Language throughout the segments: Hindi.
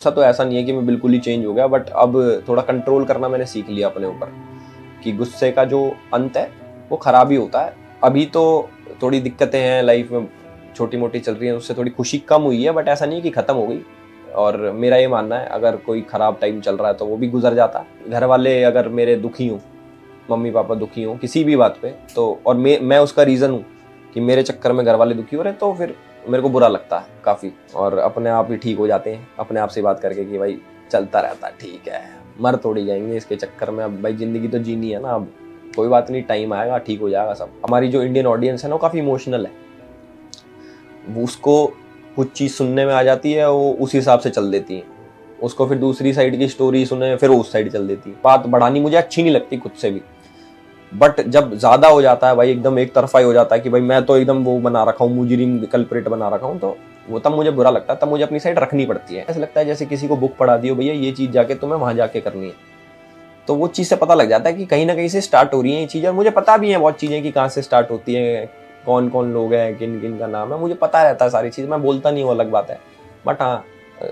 गुस्सा तो ऐसा नहीं है कि मैं बिल्कुल ही चेंज हो गया, बट अब थोड़ा कंट्रोल करना मैंने सीख लिया अपने ऊपर कि गुस्से का जो अंत है वो खराब ही होता है। अभी तो थोड़ी दिक्कतें हैं लाइफ में, छोटी मोटी चल रही हैं, उससे थोड़ी खुशी कम हुई है, बट ऐसा नहीं है कि ख़त्म हो गई। और मेरा ये मानना है अगर कोई ख़राब टाइम चल रहा है तो वो भी गुजर जाता है। घर वाले अगर मेरे दुखी हों, मम्मी पापा दुखी हों किसी भी बात पे, तो और मैं उसका रीज़न हूँ कि मेरे चक्कर में घर वाले दुखी हो रहे हैं, तो फिर मेरे को बुरा लगता है काफ़ी, और अपने आप ही ठीक हो जाते हैं अपने आप से बात करके कि भाई चलता रहता है, ठीक है, मर तोड़ी जाएंगे इसके चक्कर में, अब भाई ज़िंदगी तो जीनी है ना, अब कोई बात नहीं, टाइम आएगा, ठीक हो जाएगा सब। हमारी जो इंडियन ऑडियंस है ना वो काफ़ी इमोशनल है, वो उसको कुछ चीज़ सुनने में आ जाती है, वो उस हिसाब से चल देती है, उसको फिर दूसरी साइड की स्टोरी सुने फिर वो उस साइड चल देती है। बात बढ़ानी मुझे अच्छी नहीं लगती खुद से भी, बट जब ज़्यादा हो जाता है भाई, एकदम एक तरफा ही हो जाता है कि भाई मैं तो एकदम वो बना रखा हूँ, मुजरिम कल्प्रिट बना रखा हूँ, तो वो तब मुझे बुरा लगता है, तब मुझे अपनी साइड रखनी पड़ती है। ऐसा लगता है जैसे किसी को बुक पढ़ा दी हो, भैया ये चीज़ जाके तुम्हें वहाँ जाके करनी है, तो वो चीज़ से पता लग जाता है कि कहीं ना कहीं से स्टार्ट हो रही है ये चीज़। और मुझे पता भी है बहुत चीज़ें कि कहाँ से स्टार्ट होती है, कौन कौन लोग हैं, किन किन का नाम है, मुझे पता रहता है सारी चीज़, मैं बोलता नहीं, वो अलग बात है, बट हाँ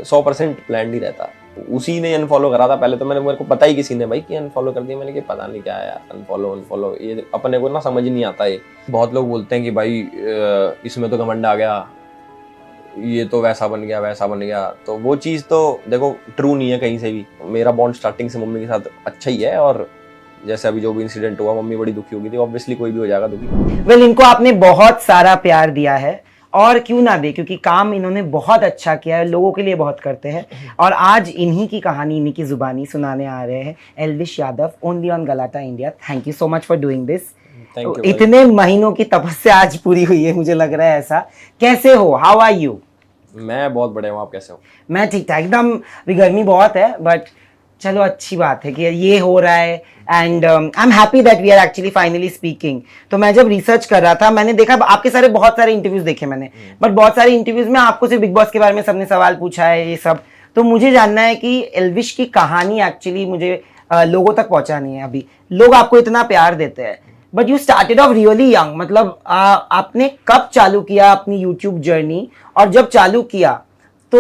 100% प्लान ही रहता। उसी ने अनफॉलो करा था पहले, तो मेरे को पता ही किसी ने भाई कि अनफॉलो कर दिया, मैंने कि पता नहीं क्या है यार, अनफॉलो ये अपने को ना समझ नहीं आता है। बहुत लोग बोलते हैं कि भाई इसमें तो घमंड आ गया, ये तो वैसा बन गया वैसा बन गया, तो वो चीज़ तो देखो ट्रू नहीं है कहीं से भी। मेरा बॉन्ड स्टार्टिंग से मम्मी के साथ अच्छा ही है, और जैसे अभी जो भी इंसिडेंट हुआ मम्मी बड़ी दुखी होगी थी, ऑब्वियसली कोई भी हो जाएगा दुखी। वेल इनको आपने बहुत सारा प्यार दिया है, और क्यों ना दे, क्योंकि काम इन्होंने बहुत अच्छा किया है, लोगों के लिए बहुत करते हैं। और आज इन्हीं की कहानी, इन्हीं की जुबानी सुनाने आ रहे हैं Elvish Yadav, only on गलाटा India. Thank you so much for doing this. इतने महीनों की तपस्या आज पूरी हुई है, मुझे लग रहा है ऐसा। कैसे हो, हाउ आर यू? मैं बहुत बढ़िया हूँ, आप कैसे हो? मैं ठीक ठाक एकदम। अभी गर्मी बहुत है, बट चलो अच्छी बात है कि ये हो रहा है, and I am happy that we are actually finally speaking. तो मैं जब रिसर्च कर रहा था, मैंने देखा आपके बहुत सारे इंटरव्यूज देखे मैंने, बट बहुत सारे इंटरव्यूज में आपको सिर्फ बिग बॉस के बारे में सबने सवाल पूछा है, ये सब। तो मुझे जानना है कि एल्विश की कहानी एक्चुअली मुझे लोगों तक पहुंचानी है। अभी लोग आपको इतना प्यार देते हैं, but you started off really young, मतलब आपने कब चालू किया अपनी यूट्यूब जर्नी? और जब चालू किया तो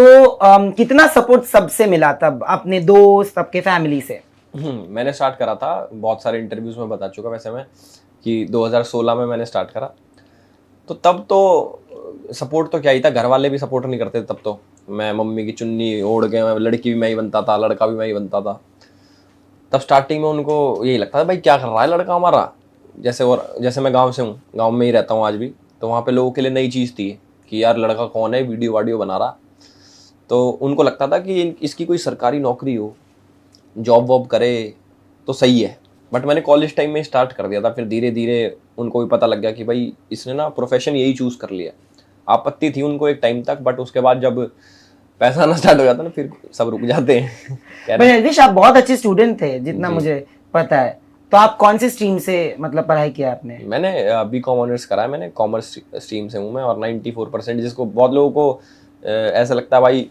कितना सपोर्ट सबसे मिला, तब अपने दोस्त, आपके फैमिली से? मैंने स्टार्ट करा था, बहुत सारे इंटरव्यूज में बता चुका वैसे मैं, कि 2016 में मैंने स्टार्ट करा, तो तब तो सपोर्ट तो क्या ही था, घर वाले भी सपोर्ट नहीं करते तब तो। मैं मम्मी की चुन्नी ओढ़ के, मैं लड़की भी मैं ही बनता था, लड़का भी मैं ही बनता था। तब स्टार्टिंग में उनको यही लगता था भाई क्या कर रहा है लड़का हमारा, जैसे, और जैसे मैं गाँव से हूँ, गाँव में ही रहता हूँ आज भी, तो वहाँ पे लोगों के लिए नई चीज़ थी कि यार लड़का कौन है, वीडियो वाडियो बना रहा, तो उनको लगता था कि इसकी कोई सरकारी नौकरी हो, जॉब वॉब करे तो सही है। बट मैंने कॉलेज टाइम में स्टार्ट कर दिया था, फिर धीरे धीरे उनको भी पता लग गया कि भाई इसने ना प्रोफेशन यही चूज़ कर लिया। आपत्ति थी उनको एक टाइम तक, बट उसके बाद जब पैसा आना स्टार्ट हो जाता ना, फिर सब रुक जाते हैं। एल्विश आप बहुत अच्छे स्टूडेंट थे जितना मुझे पता है, तो आप कौन से स्ट्रीम से मतलब पढ़ाई किया आपने? मैंने बीकॉम ऑनर्स करा है, मैंने कॉमर्स स्ट्रीम से हूँ मैं, और 94%, जिसको बहुत लोगों को ऐसा लगता है भाई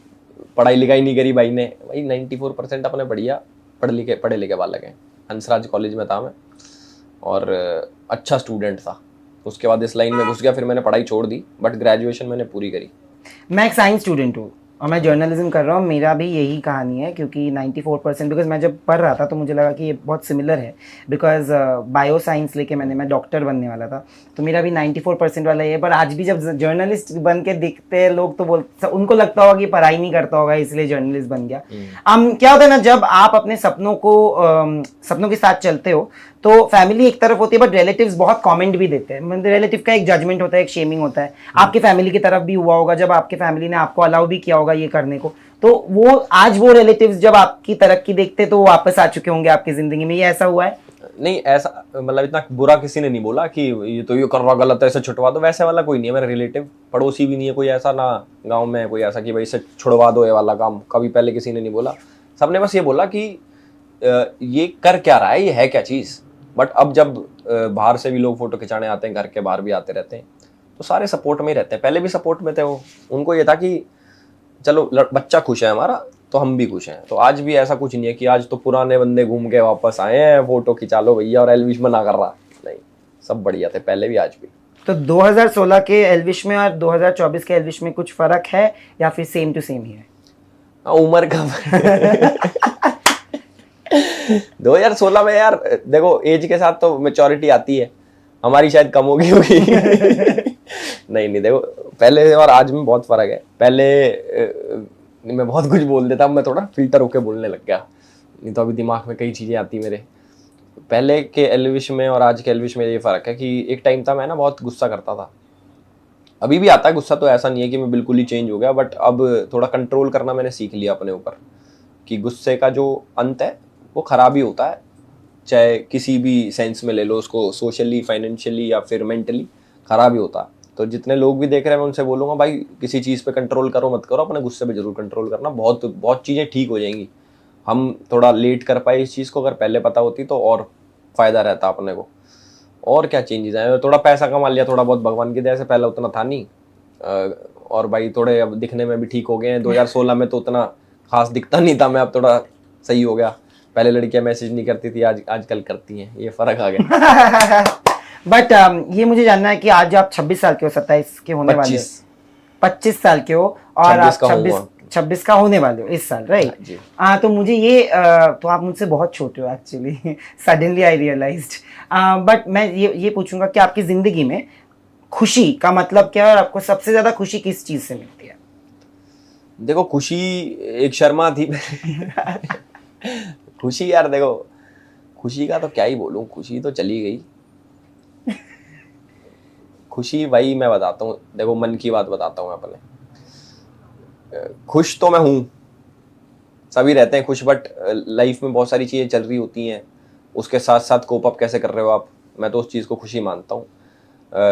पढ़ाई लिखाई नहीं करी भाई ने, भाई 94% अपने बढ़िया पढ़े लिखे बालक हैं। हंसराज कॉलेज में था मैं, और अच्छा स्टूडेंट था। उसके बाद इस लाइन में घुस गया, फिर मैंने पढ़ाई छोड़ दी, बट ग्रेजुएशन मैंने पूरी करी। मैं एक साइंस स्टूडेंट हूँ और मैं जर्नलिज्म कर रहा हूँ। मेरा भी यही कहानी है, क्योंकि 94%, बिकॉज मैं जब पढ़ रहा था तो मुझे लगा कि ये बहुत सिमिलर है, बिकॉज बायो साइंस लेके मैं डॉक्टर बनने वाला था, तो मेरा भी 94% वाला है। पर आज भी जब जर्नलिस्ट बन के दिखते हैं लोग, तो बोलते, उनको लगता होगा कि पढ़ाई नहीं करता होगा इसलिए जर्नलिस्ट बन गया। क्या होता है ना, जब आप अपने सपनों के साथ चलते हो तो फैमिली एक तरफ होती है, बट रिलेटिव्स बहुत कमेंट भी देते हैं। मतलब रिलेटिव का एक जजमेंट होता है, एक शेमिंग होता है। आपके फैमिली की तरफ भी हुआ होगा, जब आपके फैमिली ने आपको अलाउ भी किया होगा ये करने को, तो वो आज वो रिलेटिव्स जब आपकी तरक्की देखते तो वो वापस आ चुके होंगे आपकी जिंदगी में। ये ऐसा हुआ है? नहीं, ऐसा मतलब इतना बुरा किसी ने नहीं बोला कि ये तो ये कर रहा गलत है, इसे छुड़वा दो, वैसे वाला कोई नहीं है मेरा रिलेटिव। पड़ोसी भी नहीं है कोई ऐसा, ना गाँव में कोई ऐसा कि भाई इसे छुड़वा दो, ये वाला काम कभी पहले किसी ने नहीं बोला। सबने बस ये बोला कि ये कर क्या रहा है, ये है क्या चीज़। बट अब जब बाहर से भी लोग फोटो खिंचाने आते हैं, घर के बाहर भी आते रहते हैं, तो सारे सपोर्ट में ही रहते हैं। पहले भी सपोर्ट में थे वो, उनको ये था कि चलो बच्चा खुश है हमारा तो हम भी खुश हैं। तो आज भी ऐसा कुछ नहीं है कि आज तो पुराने बंदे घूम के वापस आए हैं, फोटो खिंचा लो भैया और एल्विश मना कर रहा, नहीं, सब बढ़िया थे पहले भी आज भी। तो 2016 के एल्विश में और 2024 के एल्विश में कुछ फर्क है या फिर सेम टू सेम ही है? उम्र का 2016 में यार देखो, एज के साथ तो मैच्योरिटी आती है, हमारी शायद कम होगी होगी। नहीं देखो, पहले और आज में बहुत फर्क है। पहले मैं बहुत कुछ बोल देता, मैं थोड़ा फिल्टर होके बोलने लग गया, नहीं तो अभी दिमाग में कई चीजें आती मेरे। पहले के एल्विश में और आज के एल्विश में ये फर्क है कि एक टाइम था मैं ना बहुत गुस्सा करता था, अभी भी आता है गुस्सा, तो ऐसा नहीं है कि मैं बिल्कुल ही चेंज हो गया, बट अब थोड़ा कंट्रोल करना मैंने सीख लिया अपने ऊपर कि गुस्से का जो अंत है वो खराब ही होता है, चाहे किसी भी सेंस में ले लो उसको, सोशली, फाइनेंशियली या फिर मेंटली खराब ही होता है। तो जितने लोग भी देख रहे हैं मैं उनसे बोलूँगा, भाई किसी चीज़ पे कंट्रोल करो मत करो, अपने गुस्से पे जरूर कंट्रोल करना, बहुत बहुत चीज़ें ठीक हो जाएंगी। हम थोड़ा लेट कर पाए इस चीज़ को, अगर पहले पता होती तो और फ़ायदा रहता अपने को। और क्या चेंजेस आए, थोड़ा पैसा कमा लिया थोड़ा बहुत भगवान की दया से, पहले उतना था नहीं। और भाई थोड़े अब दिखने में भी ठीक हो गए हैं। 2016 में तो उतना खास दिखता नहीं था मैं, अब थोड़ा सही हो गया। पहले लड़कियां मैसेज नहीं करती थी, आजकल करती हैं, ये फर्क आ गया। बट ये मुझे जानना है कि आज आप 26 साल के हो, 27 के होने वाले हो, 25 साल के हो, और आप 26 का होने वाले हो इस साल, राइट? तो मुझे ये तो आप मुझसे बहुत छोटे हो actually, suddenly I realised. But मैं ये पूछूंगा कि आपकी जिंदगी में खुशी का मतलब क्या है, और आपको सबसे ज्यादा खुशी किस चीज से मिलती है? देखो, खुशी एक शर्मा थी। खुशी यार देखो, खुशी का तो क्या ही बोलूं, खुशी तो चली गई। खुशी भाई मैं बताता हूँ, देखो मन की बात बताता हूँ अपने। खुश तो मैं हूँ, सभी रहते हैं खुश, बट लाइफ में बहुत सारी चीजें चल रही होती हैं, उसके साथ साथ कोप अप कैसे कर रहे हो आप, मैं तो उस चीज को खुशी मानता हूँ।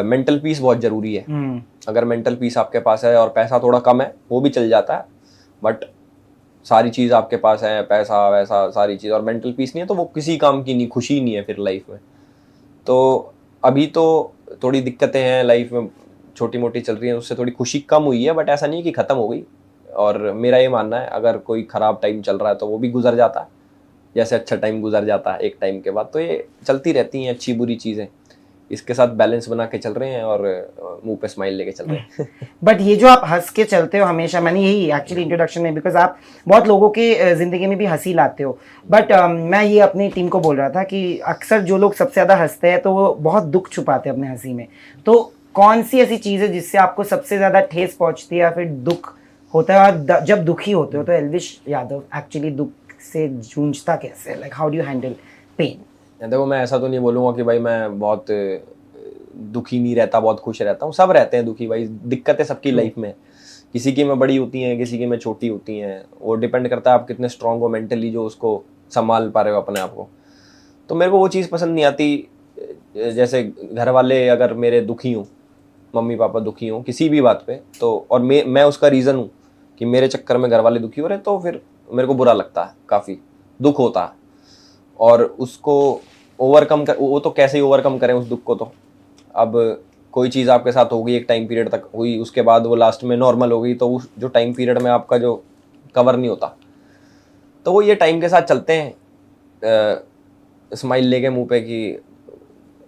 मेंटल पीस बहुत जरूरी है। अगर मेंटल पीस आपके पास है, और पैसा थोड़ा कम है वो भी चल जाता है, बट सारी चीज आपके पास है, पैसा वैसा सारी चीज, और मेंटल पीस नहीं है तो वो किसी काम की नहीं, खुशी नहीं है फिर लाइफ में। तो अभी तो थोड़ी दिक्कतें हैं लाइफ में, छोटी मोटी चल रही हैं, उससे थोड़ी खुशी कम हुई है, बट ऐसा नहीं है कि खत्म हो गई। और मेरा ये मानना है, अगर कोई खराब टाइम चल रहा है तो वो भी गुजर जाता है, जैसे अच्छा टाइम गुजर जाता है एक टाइम के बाद। तो ये चलती रहती हैं अच्छी बुरी चीजें, इसके साथ बैलेंस बना के चल रहे हैं और मुंह पे स्माइल लेके चल रहे हैं। बट ये जो आप हंस के चलते हो हमेशा, मैंने यही एक्चुअली इंट्रोडक्शन में, बिकॉज आप बहुत लोगों के जिंदगी में भी हंसी लाते हो, बट मैं ये अपनी टीम को बोल रहा था कि अक्सर जो लोग सबसे ज्यादा हंसते हैं तो वो बहुत दुख छुपाते हैं अपने हंसी में। तो कौन सी ऐसी चीज है जिससे आपको सबसे ज्यादा ठेस पहुंचती है या फिर दुख होता है, और जब दुखी होते हो तो एल्विश यादव एक्चुअली दुख से जूझता कैसे, like how do you handle pain? देखो, मैं ऐसा तो नहीं बोलूँगा कि भाई मैं बहुत दुखी नहीं रहता, बहुत खुश रहता हूँ, सब रहते हैं दुखी भाई, दिक्कतें सबकी लाइफ में, किसी की में बड़ी होती हैं, किसी की में छोटी होती हैं, वो डिपेंड करता है आप कितने स्ट्रांग हो मेंटली, जो उसको संभाल पा रहे हो अपने आप को। तो मेरे को वो चीज़ पसंद नहीं आती, जैसे घर वाले अगर मेरे दुखी हों, मम्मी पापा दुखी हों किसी भी बात पे, तो और मैं उसका रीज़न हूँ कि मेरे चक्कर में घर वाले दुखी हो रहे, तो फिर मेरे को बुरा लगता है, काफ़ी दुख होता है। और उसको ओवरकम कर, वो तो कैसे ही ओवरकम करें उस दुख को। तो अब कोई चीज़ आपके साथ होगी, एक टाइम पीरियड तक हुई, उसके बाद वो लास्ट में नॉर्मल हो गई, तो उस जो टाइम पीरियड में आपका जो कवर नहीं होता, तो वो ये टाइम के साथ चलते हैं, स्माइल लेके मुंह पे कि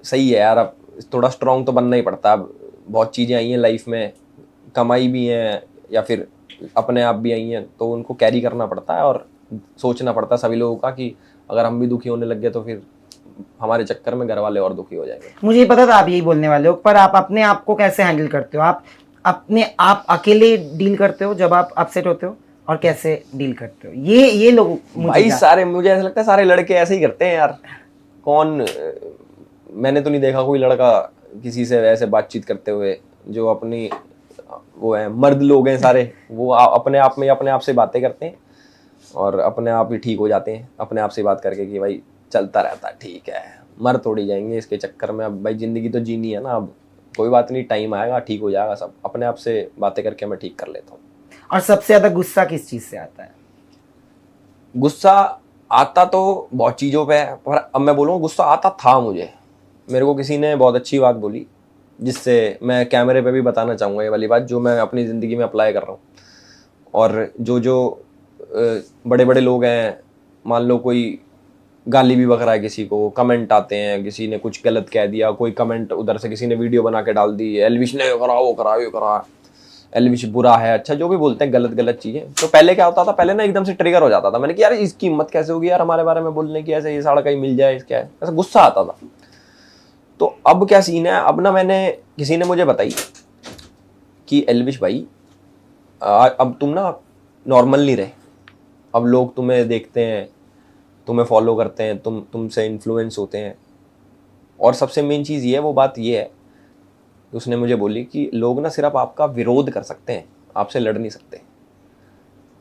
सही है यार, अब थोड़ा स्ट्रांग तो बनना ही पड़ता है। अब बहुत चीज़ें आई हैं लाइफ में, कमाई भी हैं या फिर अपने आप भी आई हैं, तो उनको कैरी करना पड़ता है और सोचना पड़ता है सभी लोगों का कि अगर हम भी दुखी होने लग गए तो फिर हमारे चक्कर में घर वाले और दुखी हो जाएंगे। मुझे पता था आप यही बोलने वाले हो, पर आप अपने आप को कैसे हैंडल करते हो? आप अपने आप अकेले डील करते हो जब आप अपसेट होते हो, और कैसे डील करते हो? ये लोग भाई सारे, मुझे ऐसा लगता है सारे लड़के ऐसे ही करते हैं यार। कौन, मैंने तो नहीं देखा कोई लड़का किसी से वैसे बातचीत करते हुए, जो अपनी वो है, मर्द लोग हैं सारे, वो अपने आप में अपने आप से बातें करते हैं और अपने आप ही ठीक हो जाते हैं अपने आप से बात करके कि भाई चलता रहता है, ठीक है, मर थोड़ी जाएंगे इसके चक्कर में, अब भाई जिंदगी तो जीनी है ना, अब कोई बात नहीं, टाइम आएगा ठीक हो जाएगा सब, अपने आप से बातें करके मैं ठीक कर लेता हूँ। और सबसे ज्यादा गुस्सा किस चीज से आता है? गुस्सा आता तो बहुत चीज़ों पे है, पर अब मैं बोलूँगा गुस्सा आता था मुझे। मेरे को किसी ने बहुत अच्छी बात बोली, जिससे मैं कैमरे पे भी बताना चाहूँगा, ये वाली बात जो मैं अपनी ज़िंदगी में अप्लाई कर रहा हूँ। और जो बड़े बड़े लोग हैं, मान लो कोई गाली भी बक रहा है किसी को, कमेंट आते हैं, किसी ने कुछ गलत कह दिया, कोई कमेंट उधर से किसी ने वीडियो बना के डाल दी, एल्विश ने करा वो करा ये करा, एलविश बुरा है, अच्छा जो भी बोलते हैं गलत गलत चीजें। तो पहले क्या होता था, पहले ना एकदम से ट्रिगर हो जाता था, मैंने कि यार इसकी हिम्मत कैसे होगी यार हमारे बारे में बोलने की, ऐसे ये साड़ा कहीं मिल जाए इसका, ऐसा गुस्सा आता था। तो अब क्या सीन है, अब ना मैंने, किसी ने मुझे बताई कि एलविश भाई अब तुम ना नॉर्मल नहीं रहे, अब लोग तुम्हें देखते हैं, तुम्हें फॉलो करते हैं, तुमसे इन्फ्लुएंस होते हैं। और सबसे मेन चीज़ ये है, वो बात ये है, उसने मुझे बोली कि लोग ना सिर्फ आपका विरोध कर सकते हैं, आपसे लड़ नहीं सकते।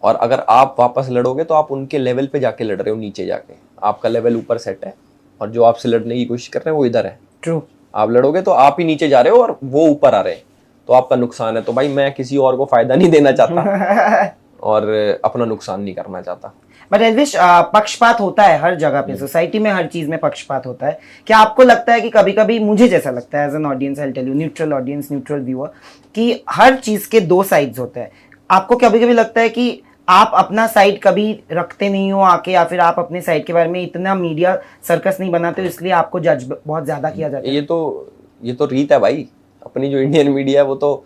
और अगर आप वापस लड़ोगे तो आप उनके लेवल पे जाके लड़ रहे हो, नीचे जाके। आपका लेवल ऊपर सेट है और जो आपसे लड़ने की कोशिश कर रहे हैं वो इधर है। ट्रू। आप लड़ोगे तो आप ही नीचे जा रहे हो और वो ऊपर आ रहे हैं, तो आपका नुकसान है। तो भाई मैं किसी और को फायदा नहीं देना चाहता और अपना नुकसान नहीं करना चाहता। बट एलविश, पक्षपात होता है हर जगह पे, सोसाइटी में हर चीज में पक्षपात होता है। क्या आपको लगता है कि कभी कभी, मुझे जैसा लगता है as an audience, I tell you, neutral audience, neutral viewer, कि हर चीज के दो साइड्स होते हैं। आपको कभी कभी लगता है कि आप अपना साइड कभी रखते नहीं हो आके, या फिर आप अपने साइड के बारे में इतना मीडिया सर्कस नहीं बनाते हो, इसलिए आपको जज बहुत ज्यादा किया जाता है? ये तो रीत है भाई, अपनी जो इंडियन मीडिया है वो तो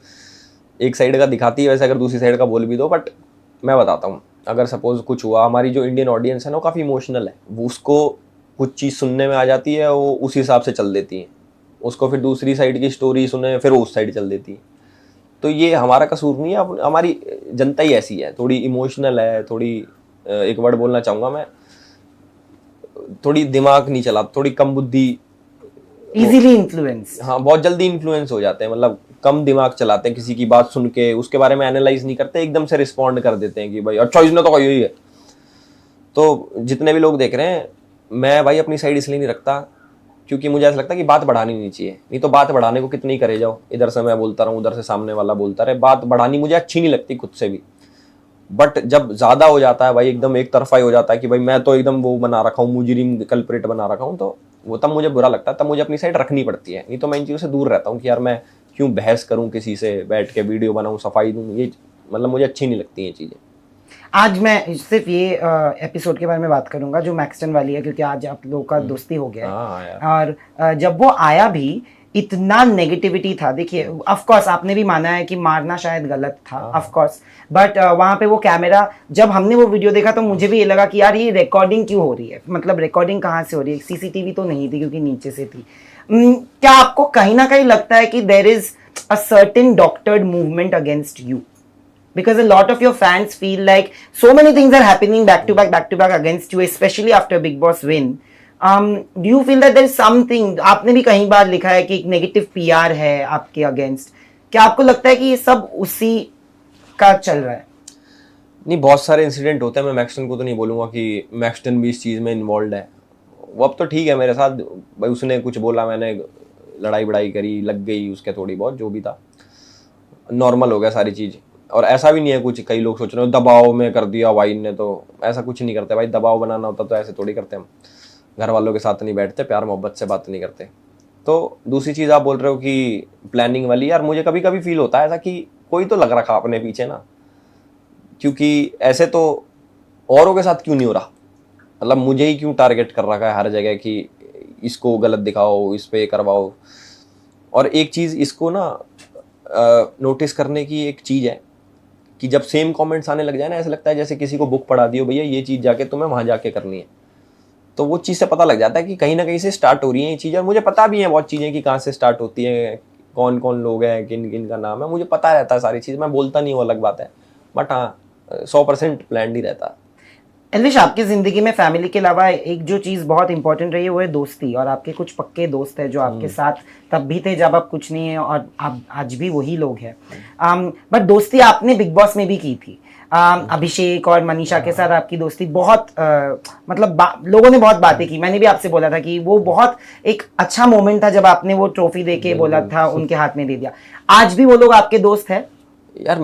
एक साइड का दिखाती है, वैसे अगर दूसरी साइड का बोल भी दो। बट मैं बताता हूँ, अगर सपोज कुछ हुआ, हमारी जो इंडियन ऑडियंस है ना वो काफ़ी इमोशनल है, वो उसको कुछ चीज़ सुनने में आ जाती है, वो उस हिसाब से चल देती है, उसको फिर दूसरी साइड की स्टोरी सुने फिर वो उस साइड चल देती है। तो ये हमारा कसूर नहीं है, हमारी जनता ही ऐसी है, थोड़ी इमोशनल है, थोड़ी एक वर्ड बोलना चाहूँगा मैं, थोड़ी दिमाग नहीं चला, थोड़ी कम बुद्धि, इजीली इन्फ्लुएंस। हाँ बहुत जल्दी इन्फ्लुएंस हो जाते हैं, मतलब कम दिमाग चलाते हैं, किसी की बात सुन के उसके बारे में एनालाइज नहीं करते, एकदम से रिस्पॉन्ड कर देते हैं कि भाई अच्छा इसने तो कही हुई है। तो जितने भी लोग देख रहे हैं, मैं भाई अपनी साइड इसलिए नहीं रखता क्योंकि मुझे ऐसा लगता है कि बात बढ़ानी नहीं चाहिए, नहीं तो बात बढ़ाने को कितनी करे जाओ, इधर से मैं बोलता रहूँ, उधर से सामने वाला बोलता रहे, बात बढ़ानी मुझे अच्छी नहीं लगती खुद से भी। बट जब ज्यादा हो जाता है भाई, एकदम एक तरफा ही हो जाता है कि भाई मैं तो एकदम वो बना रखा हूँ, मुजरिम कल्प्रेट बना रखा हूँ, तो वो तब मुझे बुरा लगता है, तब मुझे अपनी साइड रखनी पड़ती है। नहीं तो मैं इन चीज़ों से दूर रहता हूँ कि यार मैं क्यों बहस करूँ किसी से, बैठ के वीडियो बनाऊँ, सफाई दूँ, ये मतलब मुझे अच्छी नहीं लगती ये चीज़ें। आज मैं सिर्फ ये एपिसोड के बारे में बात करूंगा जो मैक्सटन वाली है, क्योंकि आज आप लोगों का दोस्ती हो गया है। और जब वो आया भी इतना नेगेटिविटी था। देखिए, ऑफ कोर्स आपने भी माना है कि मारना शायद गलत था, ऑफ कोर्स, बट वहाँ पे वो कैमरा, जब हमने वो वीडियो देखा तो मुझे भी ये लगा कि यार ये रिकॉर्डिंग क्यों हो रही है, मतलब रिकॉर्डिंग कहाँ से हो रही है, सीसीटीवी तो नहीं थी क्योंकि नीचे से थी। क्या आपको कहीं ना कहीं लगता है कि there is a certain doctored movement against you? Because a lot of your fans feel like so many things are happening back to back against you, especially after Big Boss win. Do you feel that there is something, आपने भी कहीं बार लिखा है कि एक नेगेटिव पीआर है आपके अगेंस्ट, क्या आपको लगता है कि ये सब उसी का चल रहा है? नहीं, बहुत सारे इंसिडेंट होते हैं, मैं मैक्सटन को तो नहीं बोलूँगा कि मैक्सटन भी इस चीज़ में इन्वॉल्व है। वो अब तो ठीक है मेरे साथ, भाई उसने कुछ बोला, मैंने लड़ाई बड़ाई करी, लग गई उसके थोड़ी बहुत, जो भी था नॉर्मल हो गया सारी चीज़। और ऐसा भी नहीं है कुछ, कई लोग सोच रहे हो दबाव में कर दिया भाई ने, तो ऐसा कुछ नहीं करते भाई, दबाव बनाना होता तो ऐसे थोड़ी करते हम, घर वालों के साथ नहीं बैठते, प्यार मोहब्बत से बात नहीं करते। तो दूसरी चीज़ आप बोल रहे हो कि प्लानिंग वाली, यार मुझे कभी कभी फील होता है ऐसा कि कोई तो लग रखा अपने पीछे ना, क्योंकि ऐसे तो औरों के साथ क्यों नहीं हो रहा, मतलब मुझे ही क्यों टारगेट कर रखा है हर जगह कि इसको गलत दिखाओ, इस पे करवाओ। और एक चीज़ इसको ना नोटिस करने की एक चीज़ है कि जब सेम कमेंट्स आने लग जाए ना, ऐसा लगता है जैसे किसी को बुक पढ़ा दियो, भैया ये चीज़ जाके तुम्हें वहाँ जाके करनी है, तो वो चीज़ से पता लग जाता है कि कहीं ना कहीं से स्टार्ट हो रही है ये चीज़। और मुझे पता भी है बहुत चीज़ें कि कहाँ से स्टार्ट होती है, कौन कौन लोग हैं, किन किन का नाम है, मुझे पता रहता है सारी चीज़, मैं बोलता नहीं हूँ अलग बात है, बट हाँ 100% प्लान ही रहता है। एलविश, आपकी जिंदगी में फैमिली के अलावा एक जो चीज बहुत इंपॉर्टेंट रही है वो है दोस्ती, और आपके कुछ पक्के दोस्त हैं जो आपके साथ तब भी थे जब आप कुछ नहीं है, और आप आज भी वही लोग हैं। बट दोस्ती आपने बिग बॉस में भी की थी। अभिषेक और मनीषा के साथ आपकी दोस्ती बहुत मतलब लोगों ने बहुत बातें की, मैंने भी आपसे बोला था कि वो बहुत एक अच्छा मोमेंट था जब आपने वो ट्रॉफी देके बोला था, उनके हाथ में दे दिया। आज भी वो लोग आपके दोस्त हैं? यार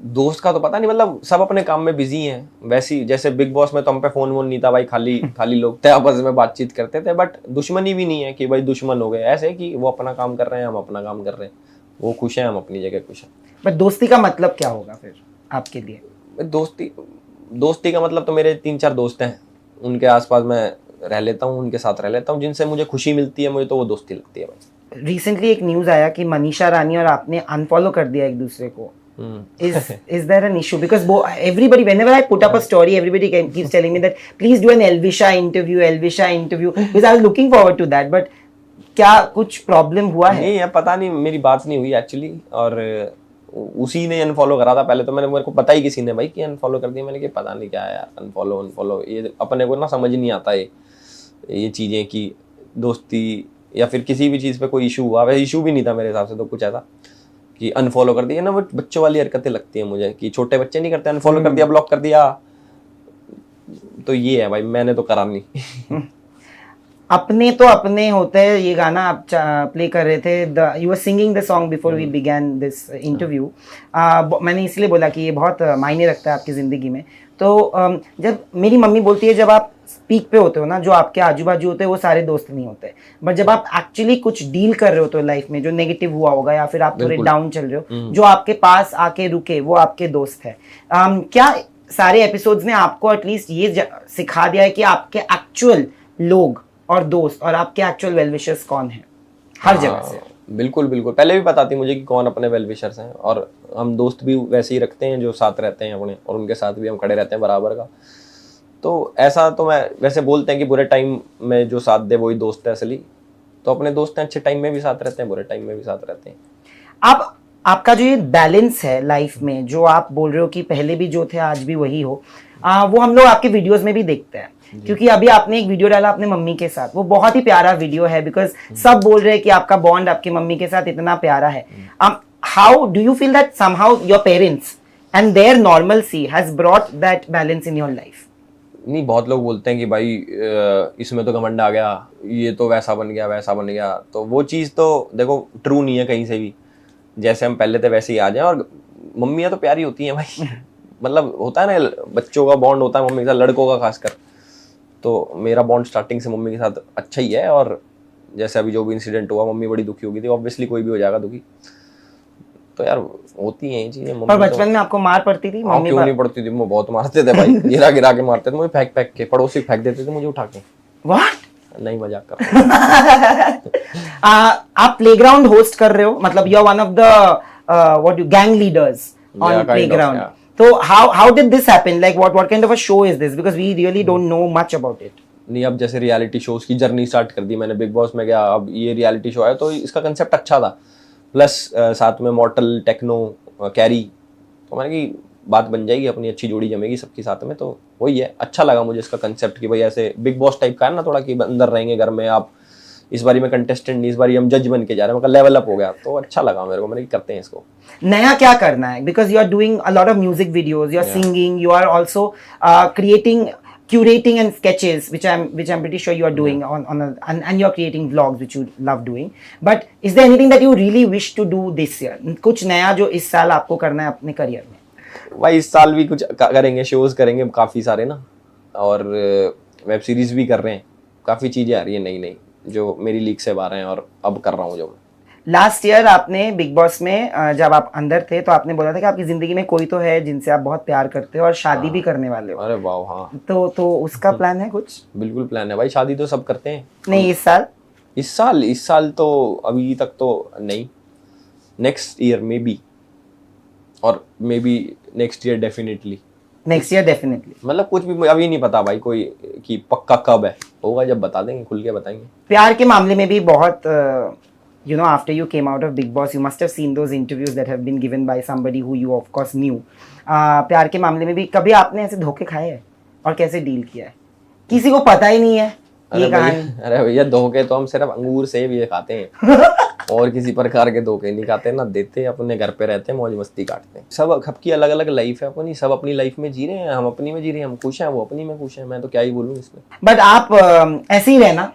दोस्त का तो पता नहीं, मतलब सब अपने काम में बिजी हैं। वैसे जैसे बिग बॉस में तो हम पे फोन वोन नहीं था भाई, खाली लोग थे, आपस में बातचीत करते थे, बट दुश्मनी भी नहीं है कि भाई दुश्मन हो गए, ऐसे कि वो अपना काम कर रहे हैं, हम अपना काम कर रहे हैं, वो खुश हैं, हम अपनी जगह खुश हैं। बट दोस्ती का मतलब क्या होगा फिर आपके लिए? दोस्ती का मतलब तो मेरे 3-4 दोस्त हैं, उनके आसपास मैं रह लेता हूँ, उनके साथ रह लेता हूँ, जिनसे मुझे खुशी मिलती है, मुझे तो वो दोस्ती लगती है भाई। रिसेंटली एक न्यूज आया कि मनीषा रानी और आपने अनफॉलो कर दिया एक दूसरे को, Is there an issue? Because everybody, whenever I put up a story, everybody keeps telling me that please do an Elvisha interview, because I was looking forward to that. But क्या कुछ प्रॉब्लम हुआ है? नहीं यार, पता नहीं, मेरी बात नहीं हुई एक्चुअली, और उसी ने अनफॉलो करा था पहले तो। मेरे को पता ही किसी ने भाई कि अनफॉलो कर दिया। मैंने कहा पता नहीं क्या है यार, अनफॉलो ये अपने को ना समझ नहीं आता ये चीज़ें कि दोस्ती या फिर किसी भी चीज़ पे कोई इशू हुआ। वैसे इशू भी नहीं था मेरे हिसाब से तो कुछ ऐसा कि अनफॉलो कर दिया ना, वो बच्चों वाली हरकतें लगती हैं मुझे कि छोटे बच्चे नहीं करते, अनफॉलो कर दिया, ब्लॉक कर दिया। तो ये है भाई, मैंने तो करा नहीं। अपने तो अपने होते हैं। ये गाना आप प्ले कर रहे थे, you were singing the song before we began this interview. मैंने इसलिए बोला कि ये बहुत मायने रखता है आपकी ज़िंदगी में। तो जब मेरी मम्मी बोलती है जब आप पीक पे होते हो ना, जो आपके आजू बाजू होते हैं वो सारे दोस्त नहीं होते, बट जब आप एक्चुअली कुछ डील कर रहे हो तो लाइफ में जो नेगेटिव हुआ होगा या फिर आप थोड़े डाउन चल रहे हो, जो आपके पास आके रुके वो आपके दोस्त है। क्या सारे एपिसोड्स ने आपको एटलीस्ट ये सिखा दिया है कि आपके एक्चुअल लोग और दोस्त और आपके एक्चुअल वेल विशर्स कौन है हर जगह से? बिल्कुल बिल्कुल, पहले भी पता थी मुझे कि कौन अपने वेल विशर्स हैं, और हम दोस्त भी वैसे ही रखते हैं जो साथ रहते हैं अपने, और उनके साथ भी हम खड़े रहते हैं बराबर का। तो ऐसा तो मैं वैसे बोलते हैं कि बुरे टाइम में जो साथ दे वही दोस्त है असली। तो अपने दोस्त हैं, अच्छे टाइम में भी साथ रहते हैं, बुरे टाइम में भी साथ रहते हैं। आप आपका जो ये बैलेंस है लाइफ में, जो आप बोल रहे हो कि पहले भी जो थे आज भी वही हो, वो हम लोग आपके वीडियोस में भी देखते हैं। क्योंकि अभी आपने एक वीडियो डाला अपने मम्मी के साथ, वो बहुत ही प्यारा वीडियो है, बिकॉज सब बोल रहे हैं कि आपका बॉन्ड आपकी मम्मी के साथ इतना प्यारा है। How do you feel that somehow your parents and their normalcy has brought that balance in your life? नहीं, बहुत लोग बोलते हैं कि भाई इसमें तो घमंड आ गया, ये तो वैसा बन गया वैसा बन गया। तो वो चीज़ तो देखो ट्रू नहीं है कहीं से भी। जैसे हम पहले थे वैसे ही आ जाए, और मम्मियाँ तो प्यारी होती हैं भाई। मतलब होता है ना, बच्चों का बॉन्ड होता है मम्मी के साथ, लड़कों का खासकर। तो मेरा बॉन्ड स्टार्टिंग से मम्मी के साथ अच्छा ही है, और जैसे अभी जो भी इंसिडेंट हुआ मम्मी बड़ी दुखी होगी थी, ऑब्वियसली कोई भी हो जाएगा दुखी। तो यार होती हैं ये चीजें। पर बचपन में आपको मार पड़ती थी? मम्मी क्यों नहीं पड़ती थी, मुझे बहुत मारते थे भाई। गिरा गिरा के मारते थे मुझे, फेंक फेंक के, पड़ोसी फेंक देते थे मुझे उठा के। व्हाट? नहीं, मजाक कर रहा हूं। आप प्लेग्राउंड होस्ट कर रहे हो, मतलब you are one of the what you gang leaders on playground. तो how did this happen? Like what kind of a show is this? Because we really don't know much about it. नहीं, अब जैसे रियलिटी शोज की जर्नी स्टार्ट कर दी मैंने, बिग बॉस में गया, अब ये रियलिटी शो है, तो इसका कंसेप्ट अच्छा था। प्लस साथ में मॉर्टल, टेक्नो, कैरी, तो मैंने कि बात बन जाएगी अपनी, अच्छी जोड़ी जमेगी सबके साथ में। तो वही है, अच्छा लगा मुझे इसका कंसेप्ट कि भाई ऐसे बिग बॉस टाइप का है ना थोड़ा, कि अंदर रहेंगे घर में आप। इस बारी में कंटेस्टेंट नहीं, इस बारी हम जज बन के जा रहे हैं, मतलब लेवल अप हो गया। तो अच्छा लगा मेरे को, मैंने करते हैं इसको। नया क्या करना है? Because you are doing a lot of music videos, you are singing, you are also creating, curating and sketches, which I'm pretty sure you are doing and you are creating vlogs which you love doing. But is there anything that you really wish to do this year? कुछ नया जो इस साल आपको करना है अपने करियर में? भाई इस साल भी कुछ करेंगे, शोज करेंगे काफी सारे ना, और वेब सीरीज भी कर रहे हैं। काफी चीजें आ रही है नई नई जो मेरी लीक से बाहर हैं, और अब कर रहा हूँ। जो लास्ट ईयर आपने बिग बॉस में जब आप अंदर थे तो आपने बोला था कि आपकी जिंदगी में कोई तो है जिनसे आप बहुत प्यार करते हो और शादी भी करने वाले हो। अरे वाह, हाँ। तो उसका प्लान है कुछ? बिल्कुल प्लान है भाई, शादी तो सब करते हैं। नहीं, इस साल तो अभी तक तो नहीं, नेक्स्ट ईयर मे बी, और may be next year definitely. मतलब कुछ भी अभी नहीं पता भाई कोई कि पक्का कब है, होगा जब बता देंगे, खुल के बताएंगे। प्यार के मामले में भी बहुत you know, after you came out of Big Boss, you must have seen those interviews that have been given by somebody who you of course knew. प्यार के मामले में भी कभी आपने ऐसे धोखे खाए हैं और कैसे डील किया है? किसी को पता ही नहीं है ये कहानी। अरे भैया, धोखे तो हम सिर्फ अंगूर सेब ये खाते हैं और किसी प्रकार के धोखे नहीं खाते ना, देते अपने घर पे रहते हैं, मौज मस्ती काटते हैं। सब सबकी अलग अलग लाइफ है अपनी, सब अपनी लाइफ में जी रहे हैं, हम अपनी में जी रहे हैं, हम खुश हैं, वो अपनी में खुश हैं। मैं तो क्या ही बोलूँ इसमें। बट आप ऐसे ही रहना,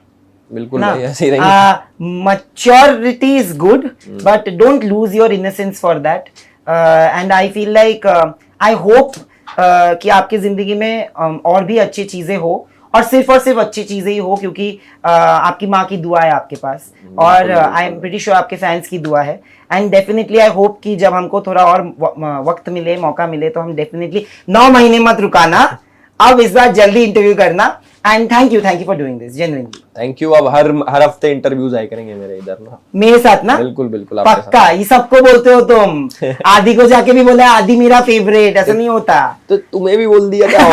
बिल्कुल ऐसे ही रहेंगे। maturity is good, but don't lose your innocence for that. And I feel like I hope कि आपकी जिंदगी में और भी अच्छी चीजें हो, और सिर्फ अच्छी चीजें ही हो, क्योंकि आपकी माँ की दुआ है आपके पास, और आई एम प्रीटी श्योर आपके फैंस की दुआ है। एंड डेफिनेटली आई होप कि जब हमको थोड़ा और वक्त मिले, मौका मिले, तो हम डेफिनेटली 9 महीने मत रुकाना, अब इस बार जल्दी इंटरव्यू करना, and thank you for doing this genuinely. Thank you. अब हर हफ्ते इंटरव्यूज आए करेंगे मेरे इधर ना। मेरे साथ ना बिल्कुल बिल्कुल आपके साथ। पक्का, ये सबको बोलते हो तुम। आदि को जाके भी बोला आदि मेरा फेवरेट, ऐसा नहीं होता। तो तुम्हें भी बोल दिया क्या?